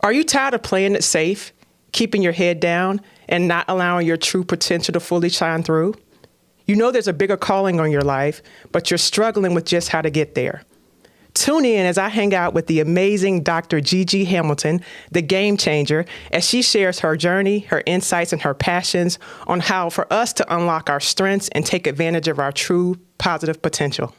Are you tired of playing it safe, keeping your head down, and not allowing your true potential to fully shine through? You know there's a bigger calling on your life, but you're struggling with just how to get there. Tune in as I hang out with the amazing Dr. Gigi Hamilton, the game changer, as she shares her journey, her insights, and her passions on how for us to unlock our strengths and take advantage of our true positive potential.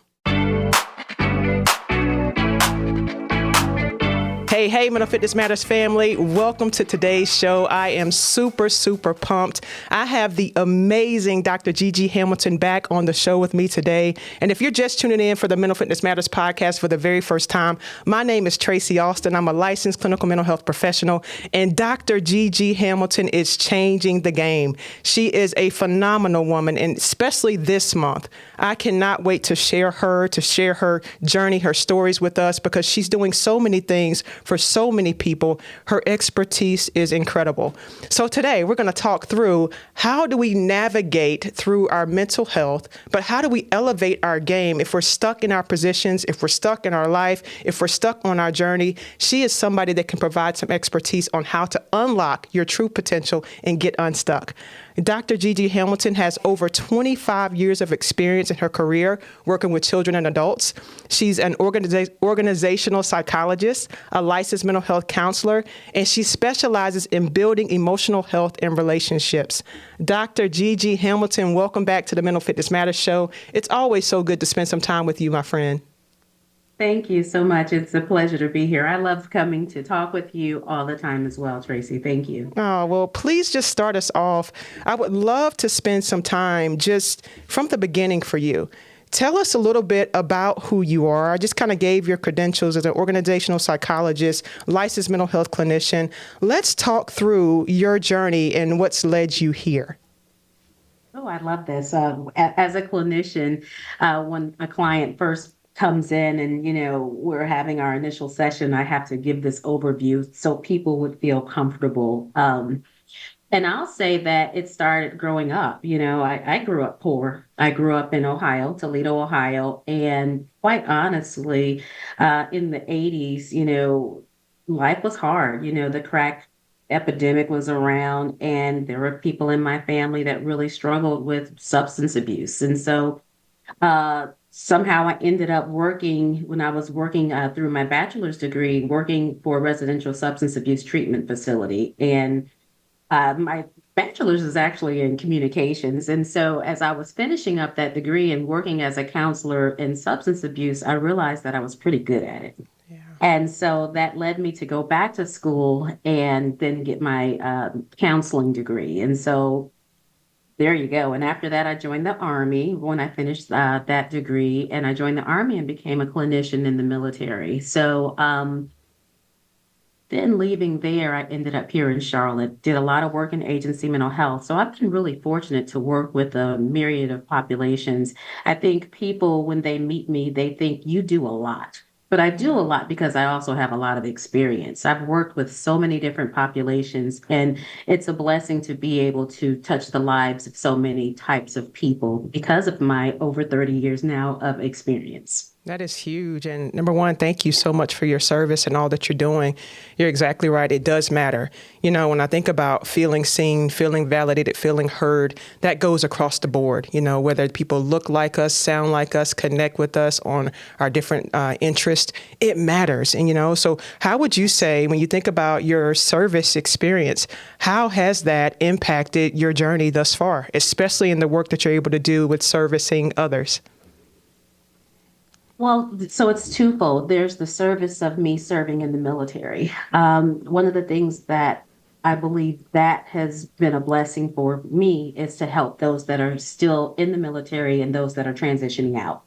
Hey, Mental Fitness Matters family. Welcome to today's show. I am super pumped. I have the amazing Dr. Gigi Hamilton back on the show with me today. And if you're just tuning in for the Mental Fitness Matters podcast for the very first time, my name is Tracy Austin. I'm a licensed clinical mental health professional, and Dr. Gigi Hamilton is changing the game. She is a phenomenal woman, and especially this month, I cannot wait to share her journey, her stories with us, because she's doing so many things for so many people. Her expertise is incredible. So today we're going to talk through how do we navigate through our mental health, but how do we elevate our game if we're stuck in our positions, if we're stuck in our life, if we're stuck on our journey. She is somebody that can provide some expertise on how to unlock your true potential and get unstuck. Dr. Gigi Hamilton has over 25 years of experience in her career working with children and adults. She's an organizational psychologist, a licensed mental health counselor, and she specializes in building emotional health and relationships. Dr. Gigi Hamilton, welcome back to the Mental Fitness Matters show. It's always so good to spend some time with you, my friend. Thank you so much. It's a pleasure to be here. I love coming to talk with you all the time as well, Tracy. Thank you. Oh, well, please just start us off. I would love to spend some time just from the beginning for you. Tell us a little bit about who you are. I just kind of gave your credentials as an organizational psychologist, licensed mental health clinician. Let's talk through your journey and what's led you here. Oh, I love this. As a clinician, when a client first comes in and, we're having our initial session, I have to give this overview so people would feel comfortable. And I'll say that it started growing up. I grew up poor. I grew up in Ohio, Toledo, Ohio. And quite honestly, in the 80s, life was hard. The crack epidemic was around, and there were people in my family that really struggled with substance abuse. And so somehow I ended up working when I was working through my bachelor's degree, working for a residential substance abuse treatment facility. And my bachelor's is actually in communications. And so as I was finishing up that degree and working as a counselor in substance abuse, I realized that I was pretty good at it. Yeah. And so that led me to go back to school and then get my counseling degree. And so there you go. And after that, I joined the Army when I finished that degree, and I joined the Army and became a clinician in the military. So then leaving there, I ended up here in Charlotte, did a lot of work in agency mental health. So I've been really fortunate to work with a myriad of populations. I think people, when they meet me, they think you do a lot. But I do a lot because I also have a lot of experience. I've worked with so many different populations, and it's a blessing to be able to touch the lives of so many types of people because of my over 30 years now of experience. That is huge. And number one, thank you so much for your service and all that you're doing. You're exactly right. It does matter. When I think about feeling seen, feeling validated, feeling heard, that goes across the board, whether people look like us, sound like us, connect with us on our different interests, it matters. And, so how would you say, when you think about your service experience, how has that impacted your journey thus far, especially in the work that you're able to do with servicing others? Well, so it's twofold. There's the service of me serving in the military. One of the things that I believe that has been a blessing for me is to help those that are still in the military and those that are transitioning out.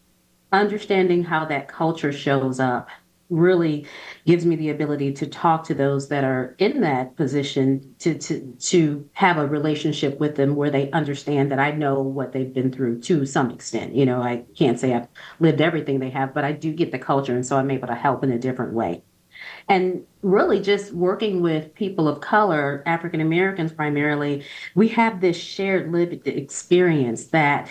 Understanding how that culture shows up really gives me the ability to talk to those that are in that position to have a relationship with them where they understand that I know what they've been through to some extent. I can't say I've lived everything they have, but I do get the culture. And so I'm able to help in a different way. And really just working with people of color, African Americans primarily, we have this shared lived experience that,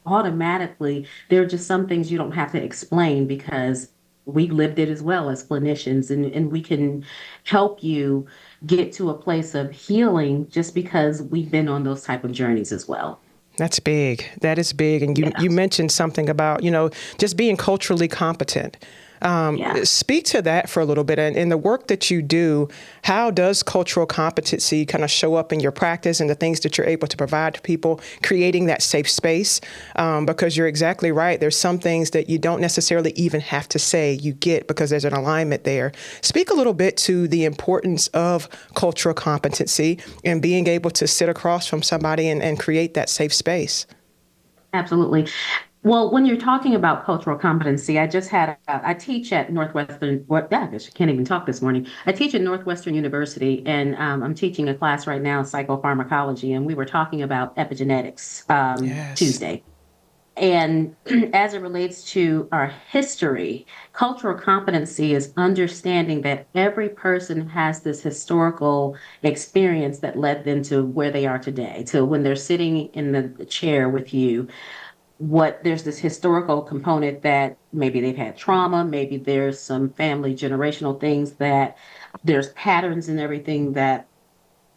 automatically there are just some things you don't have to explain because we lived it as well as clinicians, and we can help you get to a place of healing just because we've been on those type of journeys as well. That's big. That is big. And Yeah. you mentioned something about, just being culturally competent. Yeah. Speak to that for a little bit. And in the work that you do, how does cultural competency kind of show up in your practice and the things that you're able to provide to people, creating that safe space? Because you're exactly right. There's some things that you don't necessarily even have to say you get because there's an alignment there. Speak a little bit to the importance of cultural competency and being able to sit across from somebody and create that safe space. Absolutely. Well, when you're talking about cultural competency, I teach at Northwestern, what, yeah, I guess I can't even talk this morning. I teach at Northwestern University, and I'm teaching a class right now, psychopharmacology, and we were talking about epigenetics Yes. Tuesday. And as it relates to our history, cultural competency is understanding that every person has this historical experience that led them to where they are today, to when they're sitting in the chair with you. What there's this historical component that maybe they've had trauma, maybe there's some family generational things that there's patterns and everything that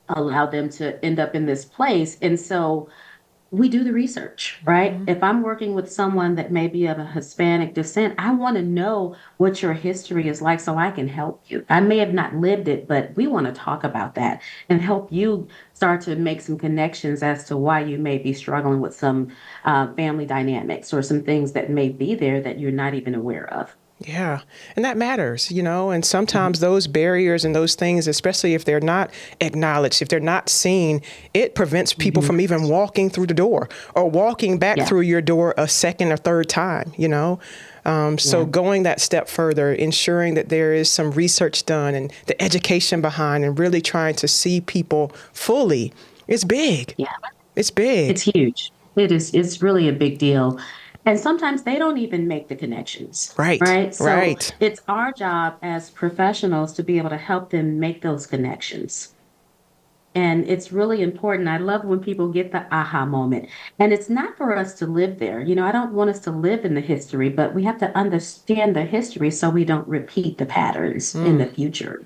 allow them to end up in this place. And so we do the research, right? Mhm. If I'm working with someone that may be of a Hispanic descent, I want to know what your history is like so I can help you. I may have not lived it, but we want to talk about that and help you start to make some connections as to why you may be struggling with some family dynamics or some things that may be there that you're not even aware of. Yeah. And that matters, and Mhm. sometimes those barriers and those things, especially if they're not acknowledged, if they're not seen, it prevents people Mhm. from even walking through the door or walking back Yeah, through your door a second or third time. So yeah. going that step further, ensuring that there is some research done and the education behind and really trying to see people fully is big. Yeah. It's It's big. huge. It's really a big deal. And sometimes they don't even make the connections, Right. right? So Right. it's our job as professionals to be able to help them make those connections. And it's really important. I love when people get the aha moment. And it's not for us to live there. I don't want us to live in the history, but we have to understand the history so we don't repeat the patterns in the future.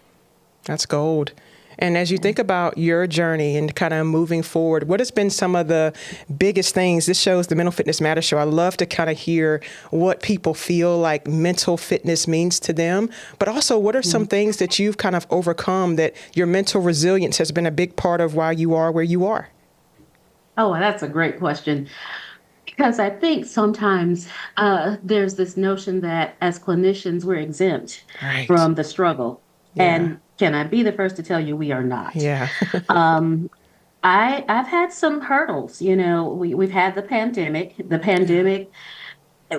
That's gold. And as you think about your journey and kind of moving forward, what has been some of the biggest things? This shows the Mental Fitness Matters show. I love to kind of hear what people feel like mental fitness means to them, but also what are some Mhm. things that you've kind of overcome that your mental resilience has been a big part of why you are where you are? Oh, that's a great question. Because I think sometimes there's this notion that as clinicians, we're exempt Right. from the struggle. Yeah. And can I be the first to tell you we are not? Yeah. Um, I've had some hurdles. We've had the pandemic. The Yeah. pandemic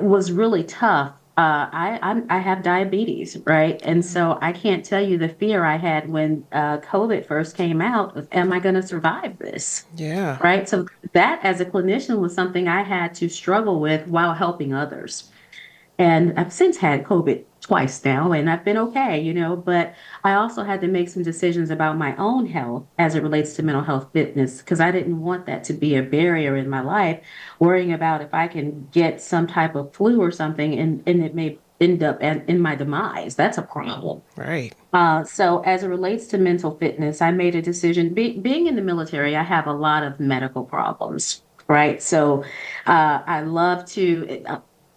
was really tough. I have diabetes, right? And so I can't tell you the fear I had when COVID first came out of, am I going to survive this? Yeah. Right? So that as a clinician was something I had to struggle with while helping others. And I've since had COVID twice now, and I've been okay, but I also had to make some decisions about my own health as it relates to mental health fitness, because I didn't want that to be a barrier in my life, worrying about if I can get some type of flu or something and it may end up in my demise. That's a problem. Right. So as it relates to mental fitness, I made a decision. Being in the military, I have a lot of medical problems, right? So I love to.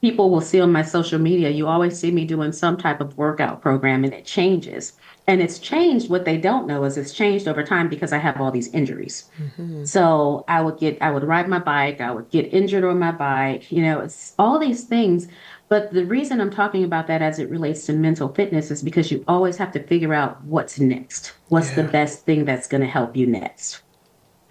People will see on my social media. You always see me doing some type of workout program, and it changes. And it's changed. What they don't know is it's changed over time because I have all these injuries. Hmm. So I would ride my bike, I would get injured on my bike, it's all these things. But the reason I'm talking about that as it relates to mental fitness is because you always have to figure out what's next. What's the Yeah. best thing that's going to help you next?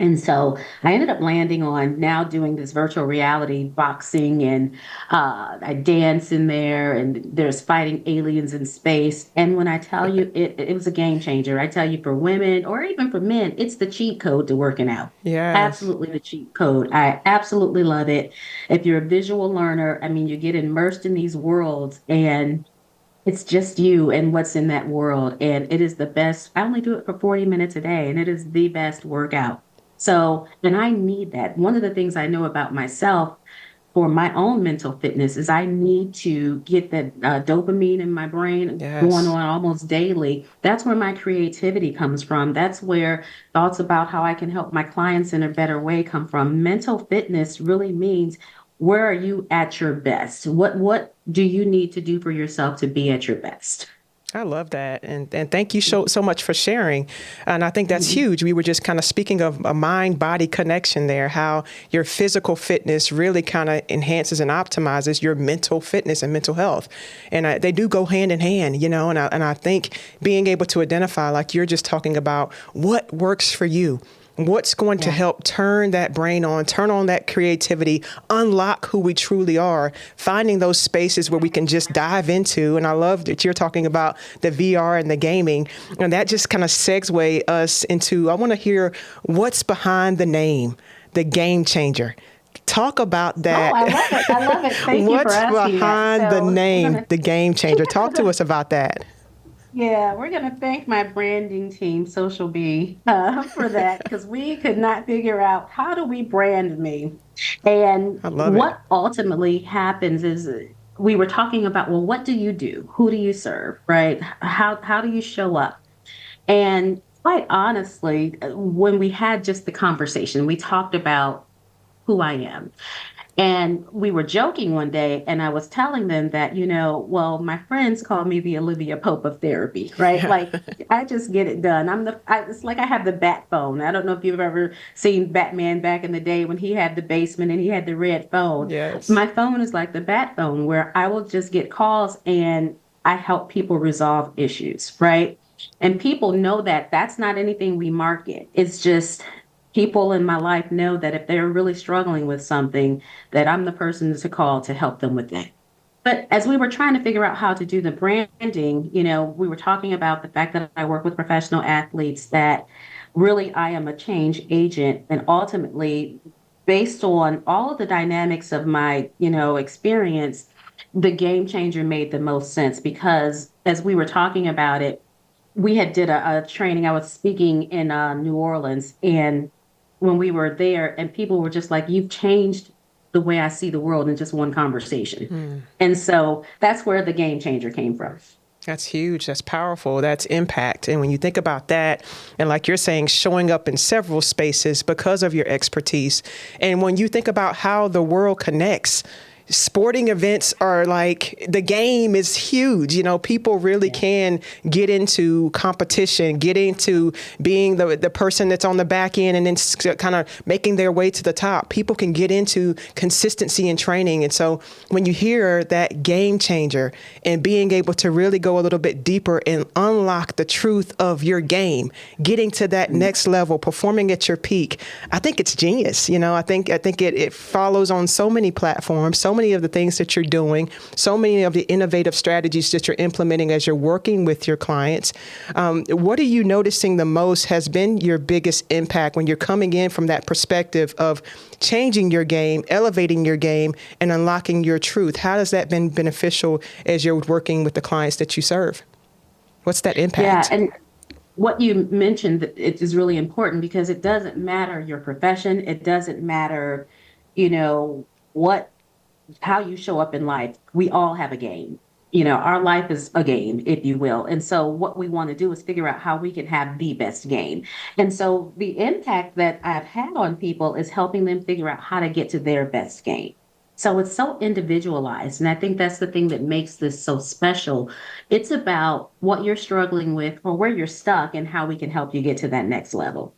And so I ended up landing on now doing this virtual reality boxing, and I dance in there, and there's fighting aliens in space. And when I tell you it was a game changer, I tell you for women or even for men, it's the cheat code to working out. Yes. Absolutely the cheat code. I absolutely love it. If you're a visual learner, I mean, you get immersed in these worlds and it's just you and what's in that world. And it is the best. I only do it for 40 minutes a day, and it is the best workout. So, and I need that. One of the things I know about myself, for my own mental fitness is I need to get that dopamine in my brain going Yes. on almost daily. That's where my creativity comes from. That's where thoughts about how I can help my clients in a better way come from. Mental fitness really means where are you at your best? What do you need to do for yourself to be at your best? I love that. And thank you so much for sharing. And I think that's Mhm. huge. We were just kind of speaking of a mind body connection there, how your physical fitness really kind of enhances and optimizes your mental fitness and mental health. And they do go hand in hand, and I think being able to identify, like you're just talking about, what works for you. What's going to Yeah. help turn that brain on, turn on that creativity, unlock who we truly are, finding those spaces where we can just dive into. And I love that you're talking about the VR and the gaming. And that just kind of segue us into, I want to hear what's behind the name, the Game Changer. Talk about Oh, that. I love it. I love it. Thank you for What's asking that. behind the So we're name, gonna the Game Changer? Talk to us about that. Yeah, we're gonna thank my branding team, Social B, for that because we could not figure out how do we brand me. And I love it. what ultimately happens is we were talking about, well, what do you do? Who do you serve? Right? How do you show up? And quite honestly, when we had just the conversation, we talked about who I am. And we were joking one day, and I was telling them that, well, my friends call me the Olivia Pope of therapy, right? Yeah. Like, I just get it done. It's like I have the bat phone. I don't know if you've ever seen Batman back in the day when he had the basement and he had the red phone. Yes. My phone is like the bat phone where I will just get calls and I help people resolve issues, right? And people know that that's not anything we market. It's just people in my life know that if they're really struggling with something, that I'm the person to call to help them with that. But as we were trying to figure out how to do the branding, we were talking about the fact that I work with professional athletes, that really I am a change agent. And ultimately, based on all of the dynamics of my, experience, the game changer made the most sense because as we were talking about it, we had did a training. I was speaking in New Orleans, and when we were there, and people were just like, "You've changed the way I see the world in just one conversation," and so that's where the game changer came from. That's huge. That's powerful. That's impact. And when you think about that, and like you're saying, showing up in several spaces because of your expertise, and when you think about how the world connects, sporting events are like, the game is huge. People really Yeah. can get into competition, get into being the person that's on the back end and then kind of making their way to the top. People can get into consistency and training. And so when you hear that game changer and being able to really go a little bit deeper and unlock the truth of your game, getting to that next level, performing at your peak, I think it's genius. I think it follows on so many platforms, so many of the things that you're doing, so many of the innovative strategies that you're implementing as you're working with your clients. What are you noticing the most has been your biggest impact when you're coming in from that perspective of changing your game, elevating your game, and unlocking your truth? How has that been beneficial as you're working with the clients that you serve? What's that Yeah, impact? and what you mentioned, it is really important because it doesn't matter your profession. It doesn't matter, what how you show up in life. We all have a game. Our life is a game, if you will. And so what we want to do is figure out how we can have the best game. And so the impact that I've had on people is helping them figure out how to get to their best game. So it's so individualized. And I think that's the thing that makes this so special. It's about what you're struggling with or where you're stuck and how we can help you get to that next level.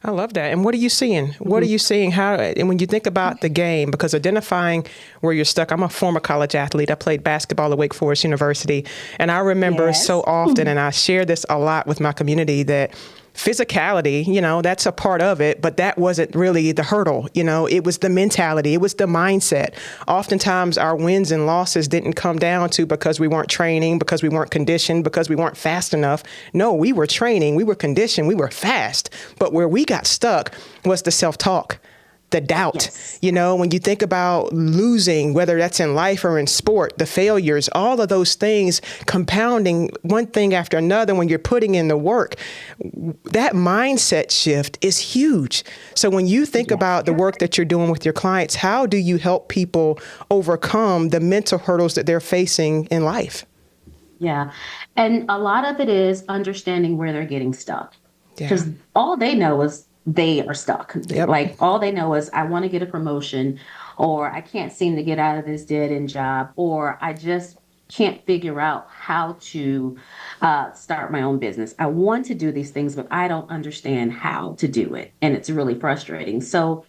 I love that. And what are you seeing? What are you seeing? How, and when you think about the game, because identifying where you're stuck, I'm a former college athlete. I played basketball at Wake Forest University. And I remember so Yes. often, and I share this a lot with my community, that physicality, that's a part of it, but that wasn't really the hurdle. It was the mentality, it was the mindset. Oftentimes our wins and losses didn't come down to because we weren't training, because we weren't conditioned, because we weren't fast enough. No, we were training, we were conditioned, we were fast. But where we got stuck was the self-talk. the doubt. Yes. You know, when you think about losing, whether that's in life or in sport, the failures, all of those things compounding one thing after another when you're putting in the work, that mindset shift is huge. So when you think Yes. about the work that you're doing with your clients, how do you help people overcome the mental hurdles that they're facing in life? Yeah. And a lot of it is understanding where they're getting stuck. Yeah. Because all they know is they are stuck. Yep. Like all they know is I want to get a promotion, or I can't seem to get out of this dead end job, or I just can't figure out how to start my own business. I want to do these things, but I don't understand how to do it. And it's really frustrating. So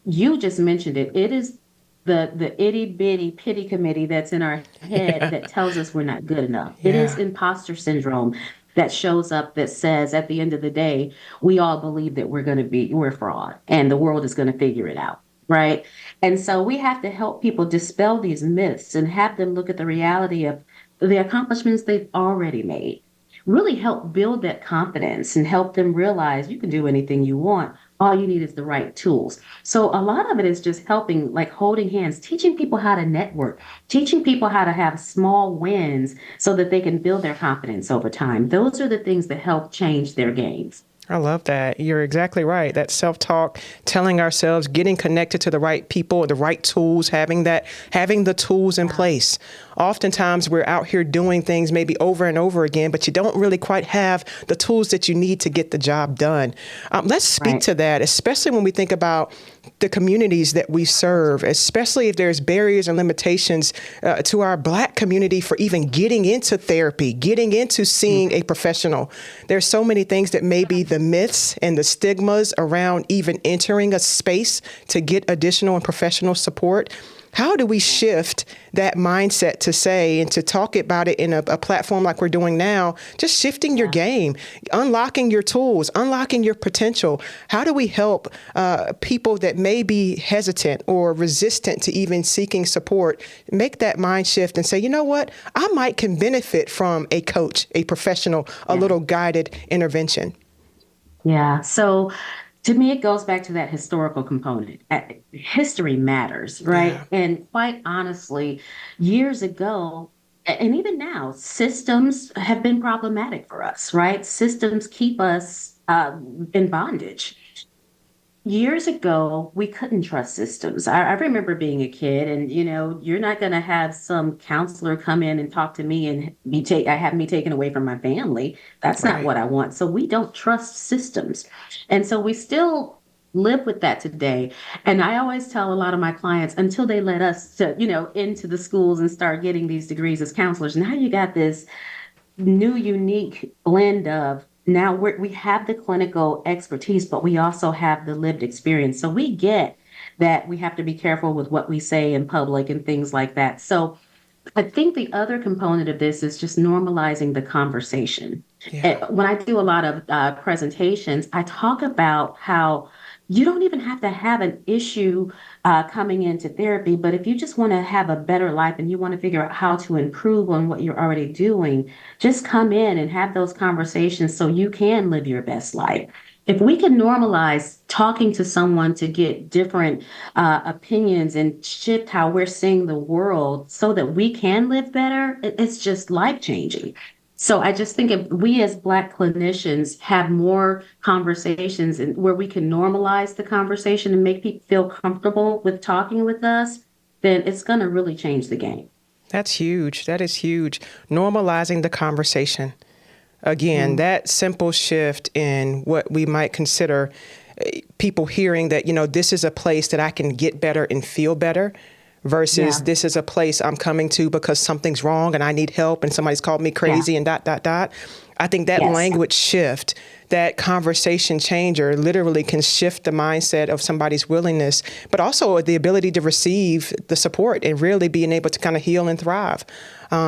you just mentioned it. It is the itty bitty pity committee that's in our head that tells us we're not good enough. It is Yeah. imposter syndrome that shows up that says at the end of the day, we all believe that we're fraud and the world is going to figure it out. Right. And so we have to help people dispel these myths and have them look at the reality of the accomplishments they've already made. Really help build that confidence and help them realize you can do anything you want. All you need is the right tools. So a lot of it is just helping, like holding hands, teaching people how to network, teaching people how to have small wins so that they can build their confidence over time. Those are the things that help change their games. I love that. You're exactly right. That self-talk, telling ourselves, getting connected to the right people, the right tools, having the tools in place. Oftentimes we're out here doing things maybe over and over again, but you don't really quite have the tools that you need to get the job done. Let's speak Right. to that, especially when we think about the communities that we serve, especially if there's barriers and limitations to our Black community for even getting into therapy, getting into seeing a professional. There's so many things that may be the myths and the stigmas around even entering a space to get additional and professional support. How do we shift that mindset to say and to talk about it in a platform like we're doing now, just shifting your game, unlocking your tools, unlocking your potential? How do we help people that may be hesitant or resistant to even seeking support make that mind shift and say, you know what, I might can benefit from a coach, a professional, a Yeah. little guided intervention? Yeah. So to me, it goes back to that historical component. History matters, right? Yeah, And quite honestly, years ago, and even now, systems have been problematic for us, right? Systems keep us in bondage. Years ago, we couldn't trust systems. I remember being a kid, and you're not going to have some counselor come in and talk to me and have me taken away from my family. That's not right. what I want. So we don't trust systems, and so we still live with that today. And I always tell a lot of my clients until they let us into the schools and start getting these degrees as counselors. Now you got this new unique blend of now we have the clinical expertise, but we also have the lived experience. So we get that we have to be careful with what we say in public and things like that. So I think the other component of this is just normalizing the conversation. Yeah. When I do a lot of presentations, I talk about how you don't even have to have an issue coming into therapy, but if you just want to have a better life and you want to figure out how to improve on what you're already doing, just come in and have those conversations so you can live your best life. If we can normalize talking to someone to get different opinions and shift how we're seeing the world so that we can live better, it's just life changing. So I just think if we as Black clinicians have more conversations and where we can normalize the conversation and make people feel comfortable with talking with us, then it's going to really change the game. That's huge. That is huge. Normalizing the conversation. Again, Mhm. that simple shift in what we might consider people hearing that, this is a place that I can get better and feel better versus Yeah. this is a place I'm coming to because something's wrong and I need help and somebody's called me Yeah. crazy and dot, dot, dot. I think that Yes. language shift, that conversation changer literally can shift the mindset of somebody's willingness, but also the ability to receive the support and really being able to kind of heal and thrive.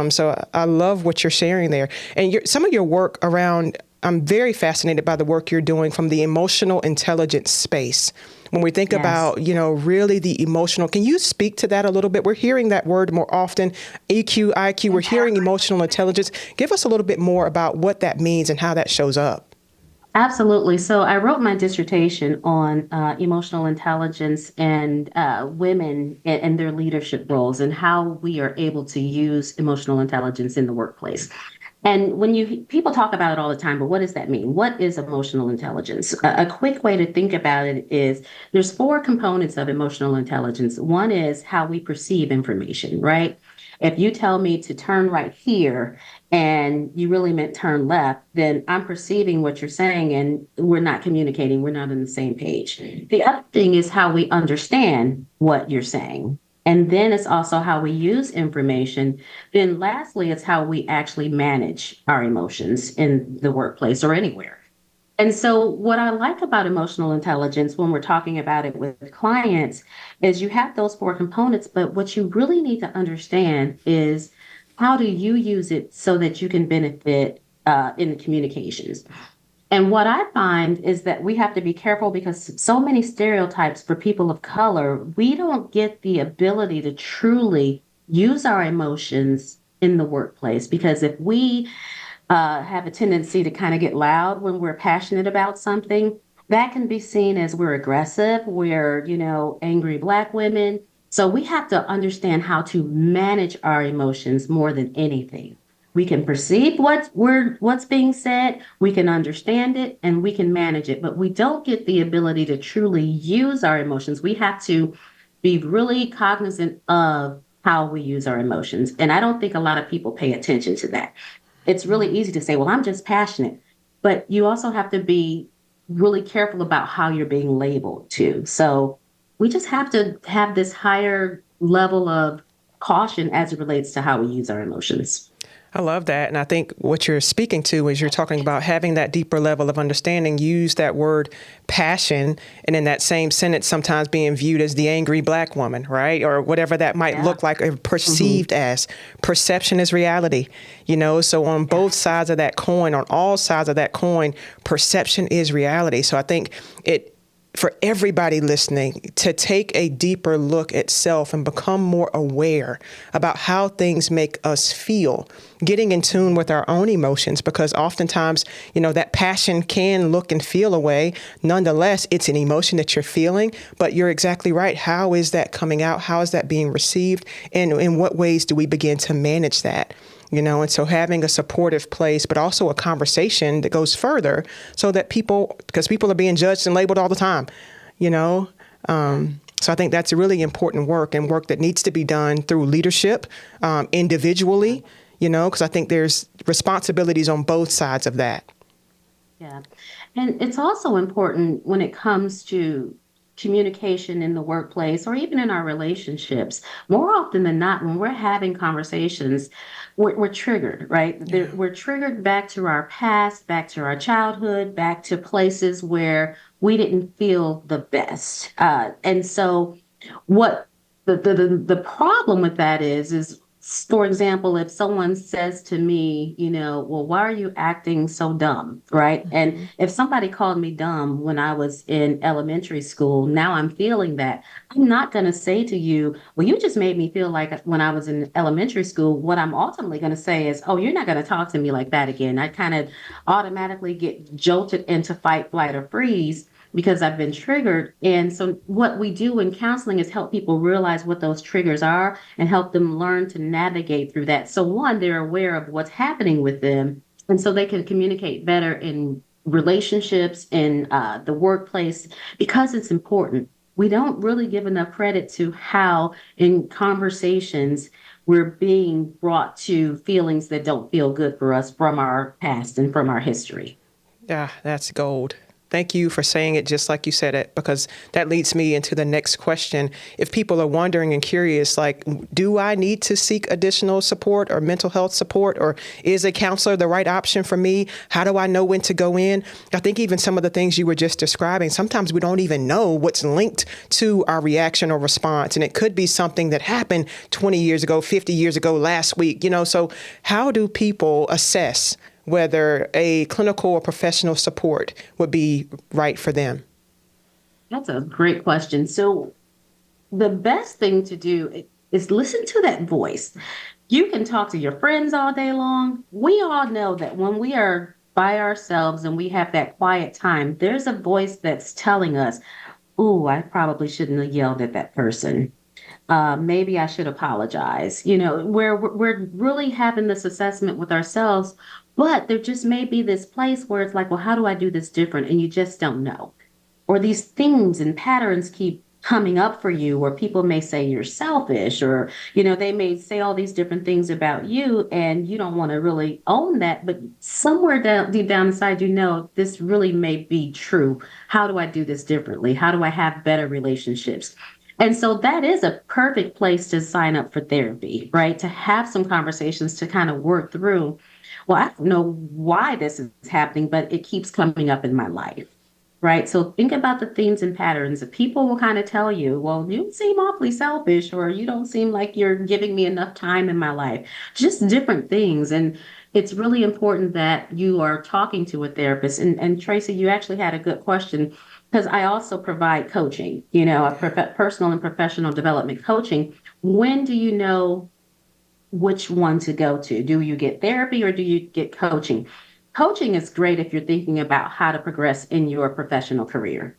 So I love what you're sharing there. And some of your work around, I'm very fascinated by the work you're doing from the emotional intelligence space. When we think Yes. about, really the emotional, can you speak to that a little bit? We're hearing that word more often, EQ, IQ, we're hearing emotional intelligence. Give us a little bit more about what that means and how that shows up. Absolutely. So I wrote my dissertation on emotional intelligence and women and their leadership roles and how we are able to use emotional intelligence in the workplace. And when you people talk about it all the time, but what does that mean? What is emotional intelligence? A quick way to think about it is there's four components of emotional intelligence. One is how we perceive information, right? If you tell me to turn right here and you really meant turn left, then I'm perceiving what you're saying and we're not communicating. We're not on the same page. The other thing is how we understand what you're saying. And then it's also how we use information. Then lastly, it's how we actually manage our emotions in the workplace or anywhere. And so, what I like about emotional intelligence when we're talking about it with clients is you have those four components, but what you really need to understand is how do you use it so that you can benefit in the communications. And what I find is that we have to be careful because so many stereotypes for people of color, we don't get the ability to truly use our emotions in the workplace. Because if we have a tendency to kind of get loud when we're passionate about something, that can be seen as we're aggressive, we're, angry Black women. So we have to understand how to manage our emotions more than anything. We can perceive what's being said, we can understand it, and we can manage it, but we don't get the ability to truly use our emotions. We have to be really cognizant of how we use our emotions. And I don't think a lot of people pay attention to that. It's really easy to say, well, I'm just passionate, but you also have to be really careful about how you're being labeled too. So we just have to have this higher level of caution as it relates to how we use our emotions. I love that. And I think what you're speaking to is you're talking about having that deeper level of understanding, use that word passion, and in that same sentence, sometimes being viewed as the angry Black woman, right? Or whatever that might Yeah. look like or perceived as. Perception is reality, So on both sides of that coin, on all sides of that coin, perception is reality. So I think for everybody listening to take a deeper look at self and become more aware about how things make us feel, getting in tune with our own emotions, because oftentimes, that passion can look and feel a way. Nonetheless, it's an emotion that you're feeling, but you're exactly right. How is that coming out? How is that being received? And in what ways do we begin to manage that? And so having a supportive place, but also a conversation that goes further so that because people are being judged and labeled all the time, you know. So I think that's a really important work and work that needs to be done through leadership, individually, because I think there's responsibilities on both sides of that. Yeah. And it's also important when it comes to communication in the workplace or even in our relationships. More often than not, when we're having conversations, we're triggered, right? Yeah. We're triggered back to our past, back to our childhood, back to places where we didn't feel the best. And so, what the problem with that is for example, if someone says to me, well, why are you acting so dumb, right? And Mm-hmm. if somebody called me dumb when I was in elementary school, now I'm feeling that. I'm not going to say to you, well, you just made me feel like when I was in elementary school. What I'm ultimately going to say is, oh, you're not going to talk to me like that again. I kind of automatically get jolted into fight, flight, or freeze because I've been triggered. And so, what we do in counseling is help people realize what those triggers are and help them learn to navigate through that. So, one, they're aware of what's happening with them. And so they can communicate better in relationships, in the workplace, because it's important. We don't really give enough credit to how, in conversations, we're being brought to feelings that don't feel good for us from our past and from our history. Yeah, that's gold. Thank you for saying it just like you said it, because that leads me into the next question. If people are wondering and curious, like, do I need to seek additional support or mental health support, or is a counselor the right option for me? How do I know when to go in? I think even some of the things you were just describing, sometimes we don't even know what's linked to our reaction or response. And it could be something that happened 20 years ago, 50 years ago, last week, So how do people assess whether a clinical or professional support would be right for them? That's a great question. So, the best thing to do is listen to that voice. You can talk to your friends all day long. We all know that when we are by ourselves and we have that quiet time, there's a voice that's telling us, "Ooh, I probably shouldn't have yelled at that person. Maybe I should apologize." Where we're really having this assessment with ourselves, but there just may be this place where it's like, well, how do I do this different? And you just don't know. Or these themes and patterns keep coming up for you, where people may say you're selfish, or they may say all these different things about you, and you don't want to really own that, but somewhere down deep down inside, this really may be true. How do I do this differently? How do I have better relationships? And so that is a perfect place to sign up for therapy, right? To have some conversations to kind of work through, well, I don't know why this is happening, but it keeps coming up in my life. Right. So think about the themes and patterns. That People will kind of tell you, well, you seem awfully selfish, or you don't seem like you're giving me enough time in my life. Just different things. And it's really important that you are talking to a therapist. And Tracy, you actually had a good question, because I also provide coaching, personal and professional development coaching. When do you know which one to go to? Do you get therapy or do you get coaching? Coaching is great if you're thinking about how to progress in your professional career.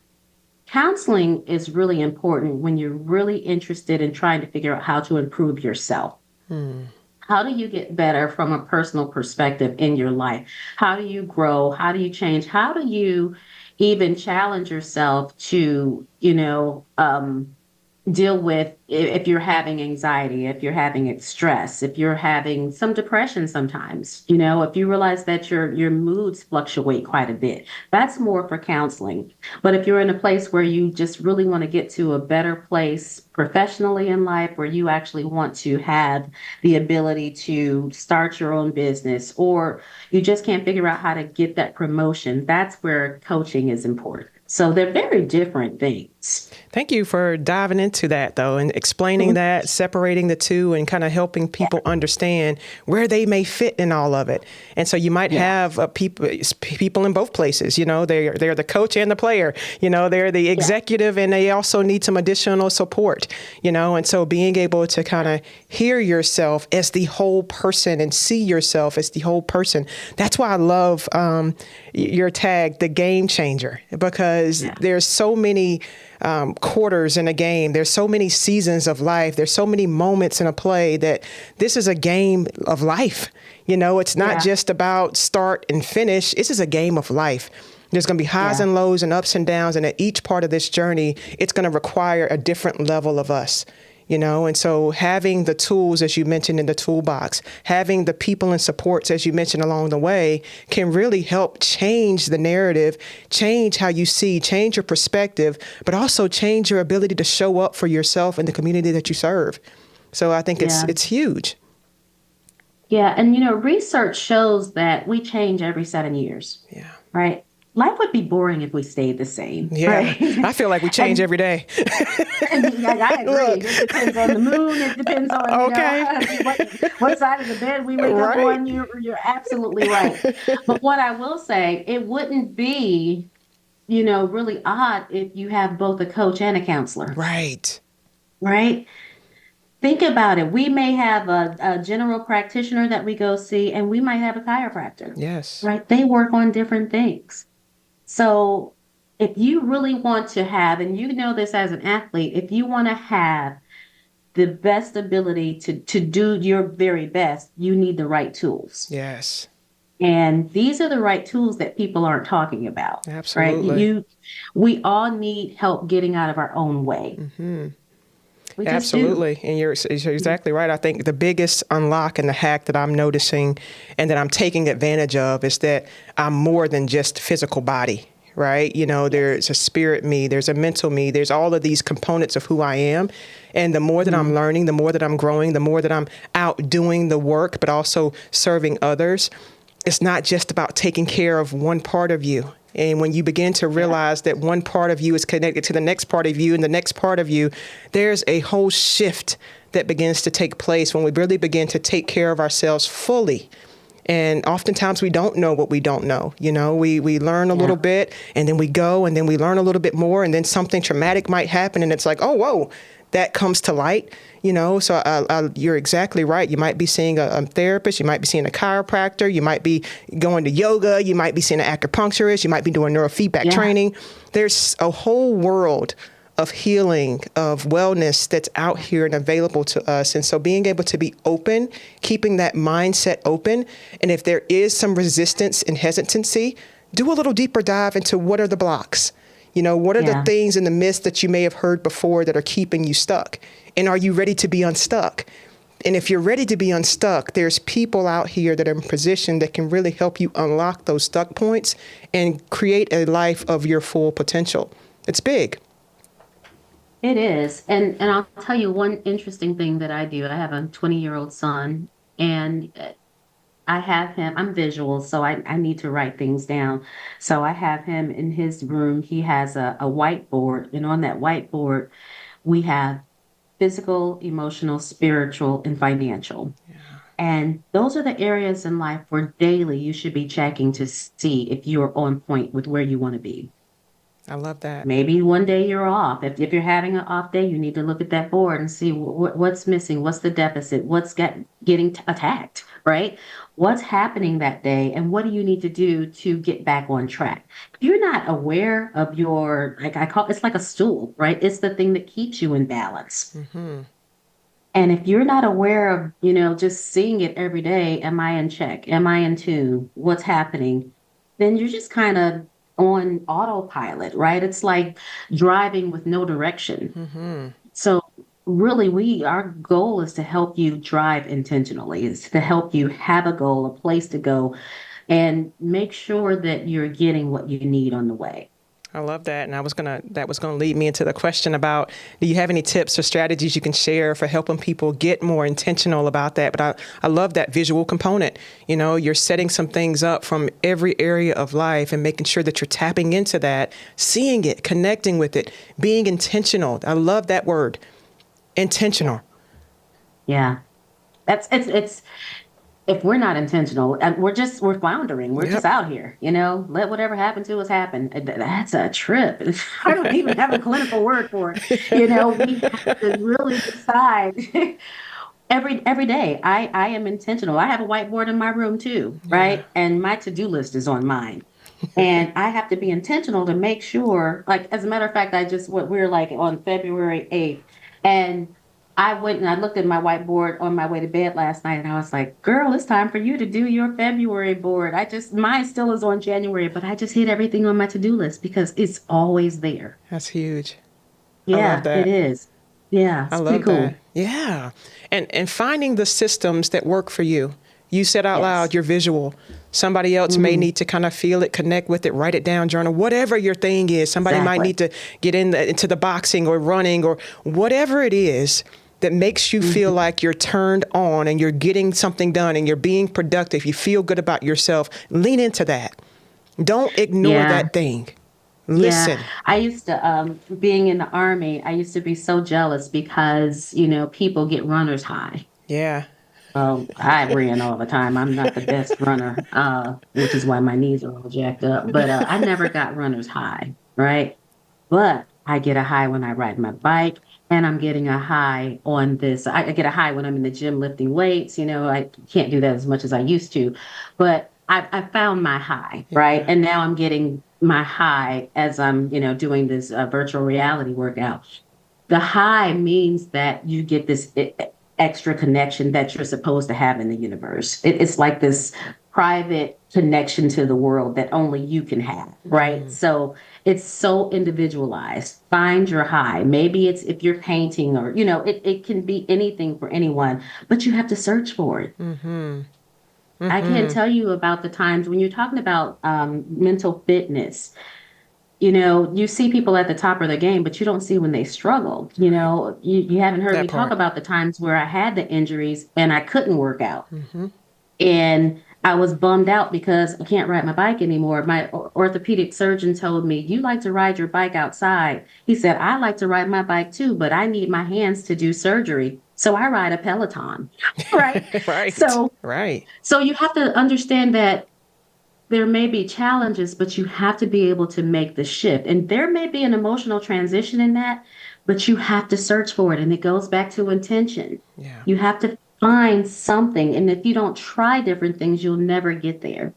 Counseling is really important when you're really interested in trying to figure out how to improve yourself. How do you get better from a personal perspective in your life? How do you grow? How do you change? How do you even challenge yourself to, deal with if you're having anxiety, if you're having stress, if you're having some depression sometimes, if you realize that your moods fluctuate quite a bit, that's more for counseling. But if you're in a place where you just really want to get to a better place professionally in life, where you actually want to have the ability to start your own business, or you just can't figure out how to get that promotion, that's where coaching is important. So they're very different things. Thank you for diving into that, though, and explaining that, separating the two, and kind of helping people understand where they may fit in all of it. And so you might have people in both places. They're the coach and the player. They're the executive, and they also need some additional support. And so being able to kind of hear yourself as the whole person and see yourself as the whole person. That's why I love your tag, the game changer, because there's so many quarters in a game. There's so many seasons of life. There's so many moments in a play that this is a game of life. It's not just about start and finish. This is a game of life. There's going to be highs and lows and ups and downs. And at each part of this journey, it's going to require a different level of us. And so having the tools, as you mentioned, in the toolbox, having the people and supports, as you mentioned, along the way, can really help change the narrative, change how you see, change your perspective, but also change your ability to show up for yourself and the community that you serve. So I think it's huge. Yeah. And, research shows that we change every 7 years. Yeah. Right. Life would be boring if we stayed the same. Yeah, right? I feel like we change every day. I agree. Look. It depends on the moon. It depends on what side of the bed we wake up on. You're absolutely right. But what I will say, it wouldn't be, really odd if you have both a coach and a counselor. Right. Right. Think about it. We may have a general practitioner that we go see, and we might have a chiropractor. Yes. Right. They work on different things. So if you really want to have, and this as an athlete, if you want to have the best ability to do your very best, you need the right tools. Yes. And these are the right tools that people aren't talking about. Absolutely. Right? We all need help getting out of our own way. Mm-hmm. We Absolutely. And you're exactly right. I think the biggest unlock and the hack that I'm noticing and that I'm taking advantage of is that I'm more than just physical body, right? There's a spirit me, there's a mental me, there's all of these components of who I am. And the more that I'm learning, the more that I'm growing, the more that I'm out doing the work, but also serving others, it's not just about taking care of one part of you. And when you begin to realize that one part of you is connected to the next part of you and the next part of you, there's a whole shift that begins to take place when we really begin to take care of ourselves fully And oftentimes we don't know what we don't know. You know, we learn a little Yeah. bit and then we go and then we learn a little bit more and then something traumatic might happen and it's like, oh, whoa, that comes to light, you know. So you're exactly right. You might be seeing a therapist, you might be seeing a chiropractor, you might be going to yoga, you might be seeing an acupuncturist, you might be doing neurofeedback Yeah. training. There's a whole world of healing, of wellness that's out here and available to us. And so being able to be open, keeping that mindset open, and if there is some resistance and hesitancy, do a little deeper dive into what are the blocks. You know, what are the Yeah. things in the midst that you may have heard before that are keeping you stuck? And are you ready to be unstuck? And if you're ready to be unstuck, there's people out here that are in position that can really help you unlock those stuck points and create a life of your full potential. It's big. It is. And I'll tell you one interesting thing that I do. I have a 20-year-old son, and I have him, I'm visual, so I need to write things down. So I have him in his room. He has a whiteboard, and on that whiteboard, we have physical, emotional, spiritual, and financial. And those are the areas in life where daily you should be checking to see if you're on point with where you want to be. I love that. Maybe one day you're off. If you're having an off day, you need to look at that board and see what's missing, what's the deficit, getting attacked, right? What's happening that day, and what do you need to do to get back on track? If you're not aware of your, like I call it's like a stool, right? It's the thing that keeps you in balance. And if you're not aware of, just seeing it every day, am I in check? Am I in tune? What's happening? Then you're just kind of on autopilot, right? It's like driving with no direction. So really our goal is to help you drive intentionally, is to help you have a goal, a place to go, and make sure that you're getting what you need on the way. I love that. And that was gonna lead me into the question about, do you have any tips or strategies you can share for helping people get more intentional about that? But I love that visual component. You know, you're setting some things up from every area of life and making sure that you're tapping into that, seeing it, connecting with it, being intentional. I love that word, intentional. Yeah. It's if we're not intentional, and we're floundering. We're just Yep. out here, let whatever happen to us happen. That's a trip. I don't even have a clinical word for it. We have to really decide every day. I am intentional. I have a whiteboard in my room too, Yeah. right? And my to-do list is on mine. And I have to be intentional to make sure, like, as a matter of fact, we're like on February 8th, and I went and I looked at my whiteboard on my way to bed last night, and I was like, girl, it's time for you to do your February board. Mine still is on January, but I just hit everything on my to-do list because it's always there. That's huge. I love Yeah, it that. is. Yeah, I it's pretty love that. cool. Yeah. And finding the systems that work for you. You said out Yes. loud, you're visual. Somebody else may Hmm. need to kind of feel it, connect with it, write it down, journal, whatever your thing is. Somebody might Exactly. need to get into the boxing or running or whatever it is that makes you feel Hmm. like you're turned on and you're getting something done and you're being productive. You feel good about yourself. Lean into that. Don't ignore Yeah. that thing. Yeah, Listen. I used to, being in the army, I used to be so jealous because, people get runner's high. Yeah. Well, I ran all the time. I'm not the best runner, which is why my knees are all jacked up. But I never got runner's high, right? But I get a high when I ride my bike, and I'm getting a high on this. I get a high when I'm in the gym lifting weights. I can't do that as much as I used to, but I found my high, right? Yeah. And now I'm getting my high as I'm, doing this virtual reality workout. The high means that you get this extra connection that you're supposed to have in the universe. It's like this private connection to the world that only you can have, right? So it's so individualized. Find your high. Maybe it's if you're painting or, it can be anything for anyone, but you have to search for it. I can't tell you about the times when you're talking about mental fitness. You see people at the top of their game, but you don't see when they struggle. You haven't heard That me talk part. about the times where I had the injuries and I couldn't work out. And I was bummed out because I can't ride my bike anymore. My orthopedic surgeon told me, "You like to ride your bike outside." He said, "I like to ride my bike too, but I need my hands to do surgery. So I ride a Peloton." Right. Right. So, Right. so you have to understand that there may be challenges, but you have to be able to make the shift. And there may be an emotional transition in that, but you have to search for it. And it goes back to intention. Yeah. You have to find something. And if you don't try different things, you'll never get there.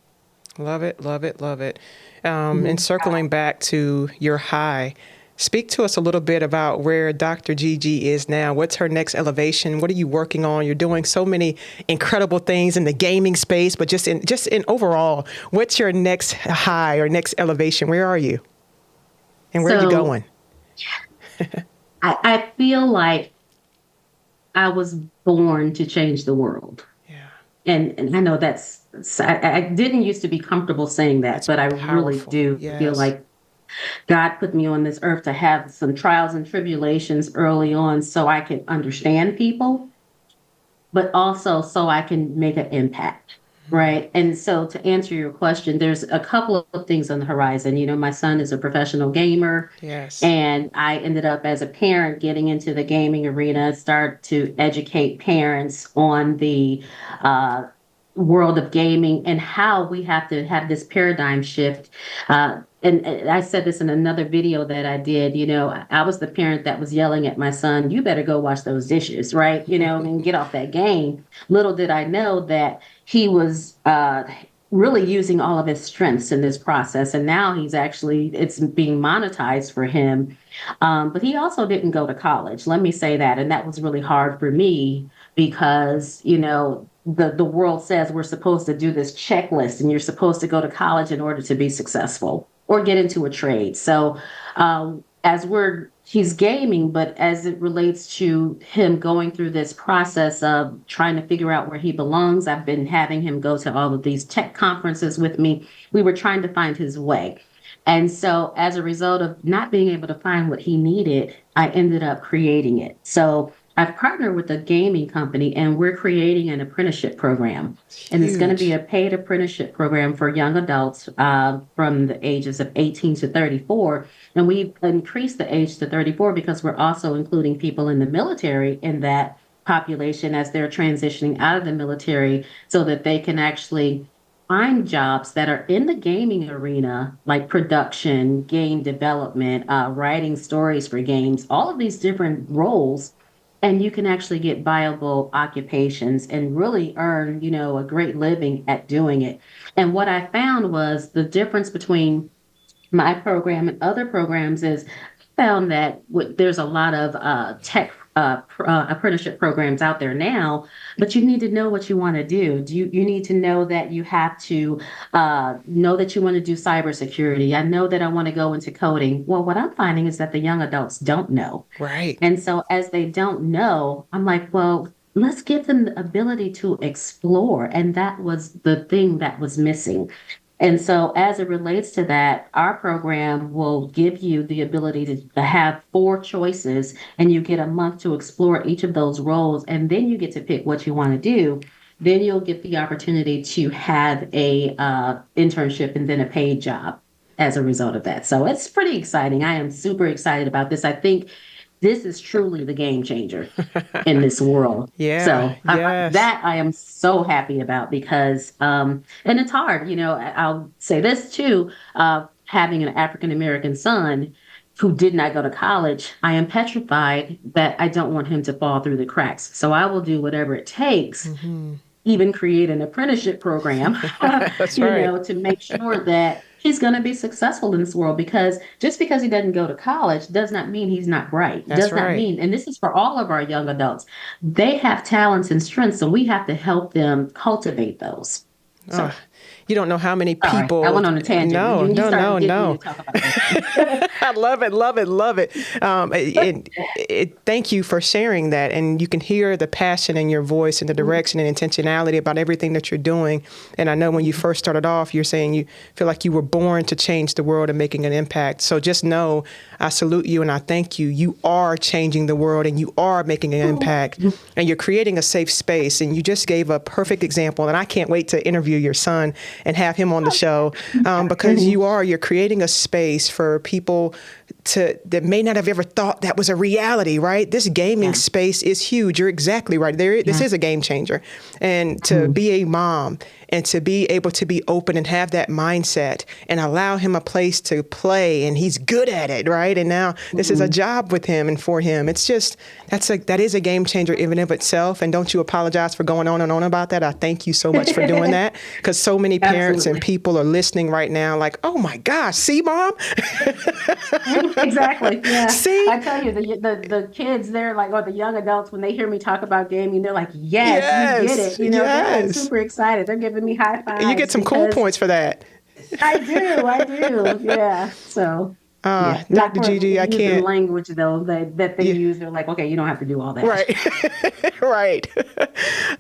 Love it. Love it. Love it. And Mhm. circling back to your high, speak to us a little bit about where Dr. Gigi is now. What's her next elevation? What are you working on? You're doing so many incredible things in the gaming space, but just in overall, what's your next high or next elevation? Where are you? And where are you So going? I feel like I was born to change the world. Yeah. And I know I didn't used to be comfortable saying that, That's but I really powerful. do feel Yes. like God put me on this earth to have some trials and tribulations early on so I could understand people, but also so I can make an impact. Right. And so to answer your question, there's a couple of things on the horizon. My son is a professional gamer, Yes. and I ended up as a parent getting into the gaming arena, start to educate parents on the uh, world of gaming and how we have to have this paradigm shift. And I said this in another video that I did. I was the parent that was yelling at my son, "You better go wash those dishes," right? And get off that game. Little did I know that he was really using all of his strengths in this process. And now it's being monetized for him. But he also didn't go to college. Let me say that. And that was really hard for me because, the world says we're supposed to do this checklist and you're supposed to go to college in order to be successful or get into a trade. So, he's gaming, but as it relates to him going through this process of trying to figure out where he belongs, I've been having him go to all of these tech conferences with me. We were trying to find his way. And so, as a result of not being able to find what he needed, I ended up creating it. So, I've partnered with a gaming company and we're creating an apprenticeship program. It's And it's going to be huge. a paid apprenticeship program for young adults from the ages of 18 to 34. And we've increased the age to 34 because we're also including people in the military in that population as they're transitioning out of the military so that they can actually find jobs that are in the gaming arena, like production, game development, writing stories for games, all of these different roles. And you can actually get viable occupations and really earn, a great living at doing it. And what I found was the difference between my program and other programs is found that there's a lot of tech apprenticeship programs out there now, but you need to know what you want to do. You need to know that you have to know that you want to do cybersecurity. I know that I want to go into coding. Well, what I'm finding is that the young adults don't know. Right. And so as they don't know, I'm like, well, let's give them the ability to explore. And that was the thing that was missing. And so as it relates to that, our program will give you the ability to have four choices and you get a month to explore each of those roles. And then you get to pick what you want to do. Then you'll get the opportunity to have a internship and then a paid job as a result of that. So it's pretty exciting. I am super excited about this. I think this is truly the game changer in this world. Yeah. So Yes. that I am so happy about because, and it's hard, I'll say this too, having an African American son who did not go to college, I am petrified that I don't want him to fall through the cracks. So I will do whatever it takes, Hmm. even create an apprenticeship program, That's right. to make sure that he's going to be successful in this world because just because he doesn't go to college does not mean he's not bright. That's Does not right. mean, and this is for all of our young adults, they have talents and strengths, and we have to help them cultivate those. Oh, So. You don't know how many Sorry, I people. went on a tangent. No, You no, started no, getting me no. to talk about this. I love it, love it, love it. Thank you for sharing that. And you can hear the passion in your voice and the direction and intentionality about everything that you're doing. And I know when you first started off, you're saying you feel like you were born to change the world and making an impact. So just know I salute you and I thank you. You are changing the world and you are making an impact and you're creating a safe space. And you just gave a perfect example. And I can't wait to interview your son and have him on the show because you're creating a space for people that may not have ever thought that was a reality, right? This gaming space is huge. You're exactly right. This is a game changer. And to be a mom and to be able to be open and have that mindset and allow him a place to play, and he's good at it, right? And now this is a job with him and for him. It's just, that is a game changer even of itself. And don't you apologize for going on and on about that. I thank you so much for doing that, because so many parents and people are listening right now like, oh my gosh, see, Mom? Exactly. Yeah. See? I tell you, the kids, they're like, or the young adults, when they hear me talk about gaming, they're like, yes, we get it. You know, they're like super excited. They're giving me high fives. You get some cool points for that. I do. Yeah. So. Yeah, Dr. Gigi, I can't. Language though that they use. They're like, okay, you don't have to do all that. Right, right.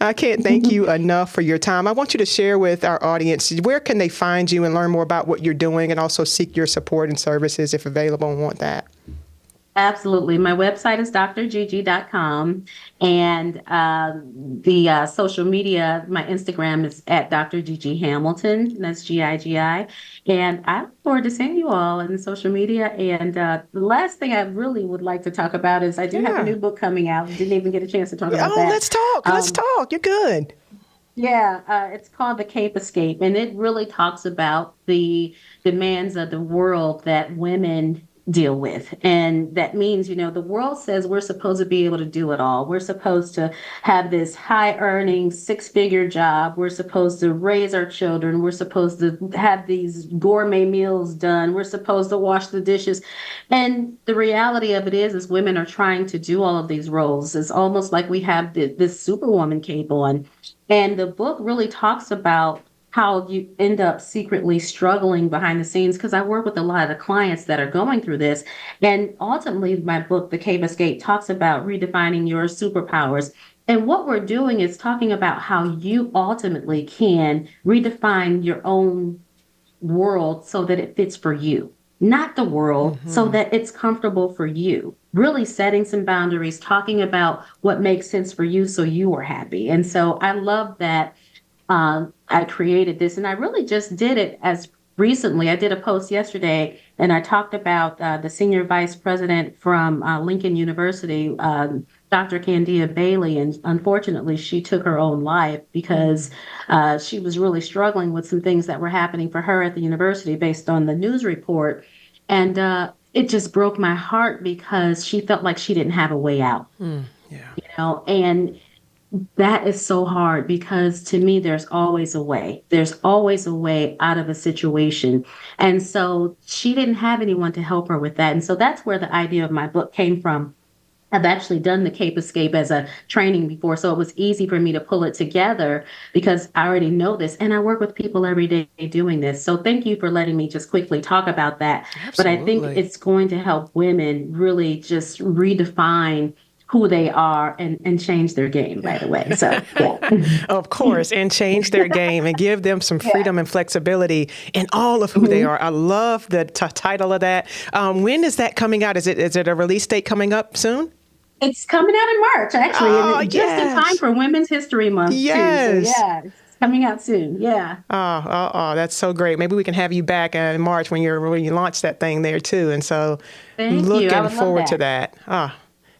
I can't thank you enough for your time. I want you to share with our audience, where can they find you and learn more about what you're doing, and also seek your support and services if available and want that? Absolutely. My website is drgigi.com, and the social media, my Instagram is at Dr. Gigi Hamilton. That's Gigi. And I look forward to seeing you all in social media. And the last thing I really would like to talk about is I do have a new book coming out. Didn't even get a chance to talk about that. Let's talk. Let's talk. You're good. Yeah, it's called The Cape Escape, and it really talks about the demands of the world that women deal with. And that means, you know, the world says we're supposed to be able to do it all. We're supposed to have this high earning 6-figure job. We're supposed to raise our children. We're supposed to have these gourmet meals done. We're supposed to wash the dishes. And the reality of it is women are trying to do all of these roles. It's almost like we have this superwoman cape on. And the book really talks about how you end up secretly struggling behind the scenes, because I work with a lot of the clients that are going through this. And ultimately, my book, The Cape Escape, talks about redefining your superpowers. And what we're doing is talking about how you ultimately can redefine your own world so that it fits for you, not the world, so that it's comfortable for you. Really setting some boundaries, talking about what makes sense for you so you are happy. And so I love that I created this, and I really just did it as recently. I did a post yesterday, and I talked about the senior vice president from Lincoln University, Dr. Candia Bailey, and unfortunately, she took her own life because she was really struggling with some things that were happening for her at the university based on the news report. And it just broke my heart because she felt like she didn't have a way out. You know, and that is so hard because to me, there's always a way. There's always a way out of a situation. And so she didn't have anyone to help her with that. And so that's where the idea of my book came from. I've actually done the Cape Escape as a training before, so it was easy for me to pull it together because I already know this, and I work with people every day doing this. So thank you for letting me just quickly talk about that. Absolutely. But I think it's going to help women really just redefine who they are and change their game, by the way. So, yeah. Of course, and change their game and give them some freedom and flexibility in all of who they are. I love the title of that. When is that coming out? Is it a release date coming up soon? It's coming out in March, actually, and just in time for Women's History Month, too. So, yeah, it's coming out soon. Yeah. Oh, that's so great. Maybe we can have you back in March when you launch that thing there, too. And so looking forward to that.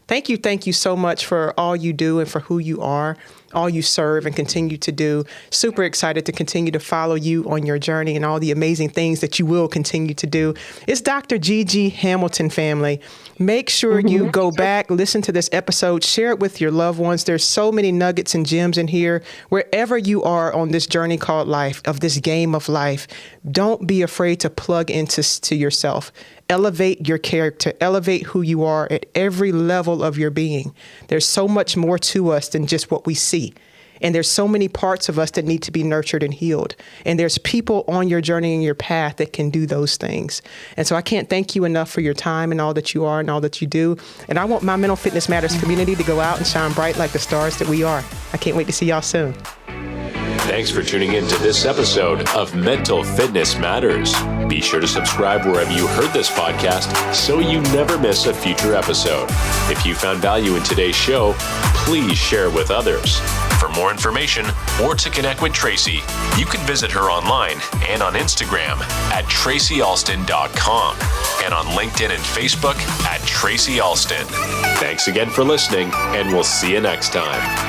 Thank you so much for all you do and for who you are, all you serve and continue to do. Super excited to continue to follow you on your journey and all the amazing things that you will continue to do. It's Dr. Gigi Hamilton, family. Make sure you go back, listen to this episode, share it with your loved ones. There's so many nuggets and gems in here. Wherever you are on this journey called life, of this game of life, don't be afraid to plug into yourself. Elevate your character, elevate who you are at every level of your being. There's so much more to us than just what we see. And there's so many parts of us that need to be nurtured and healed. And there's people on your journey and your path that can do those things. And so I can't thank you enough for your time and all that you are and all that you do. And I want my Mental Fitness Matters community to go out and shine bright like the stars that we are. I can't wait to see y'all soon. Thanks for tuning in to this episode of Mental Fitness Matters. Be sure to subscribe wherever you heard this podcast so you never miss a future episode. If you found value in today's show, please share it with others. For more information or to connect with Tracy, you can visit her online and on Instagram at tracyalston.com and on LinkedIn and Facebook at Tracy Alston. Thanks again for listening, and we'll see you next time.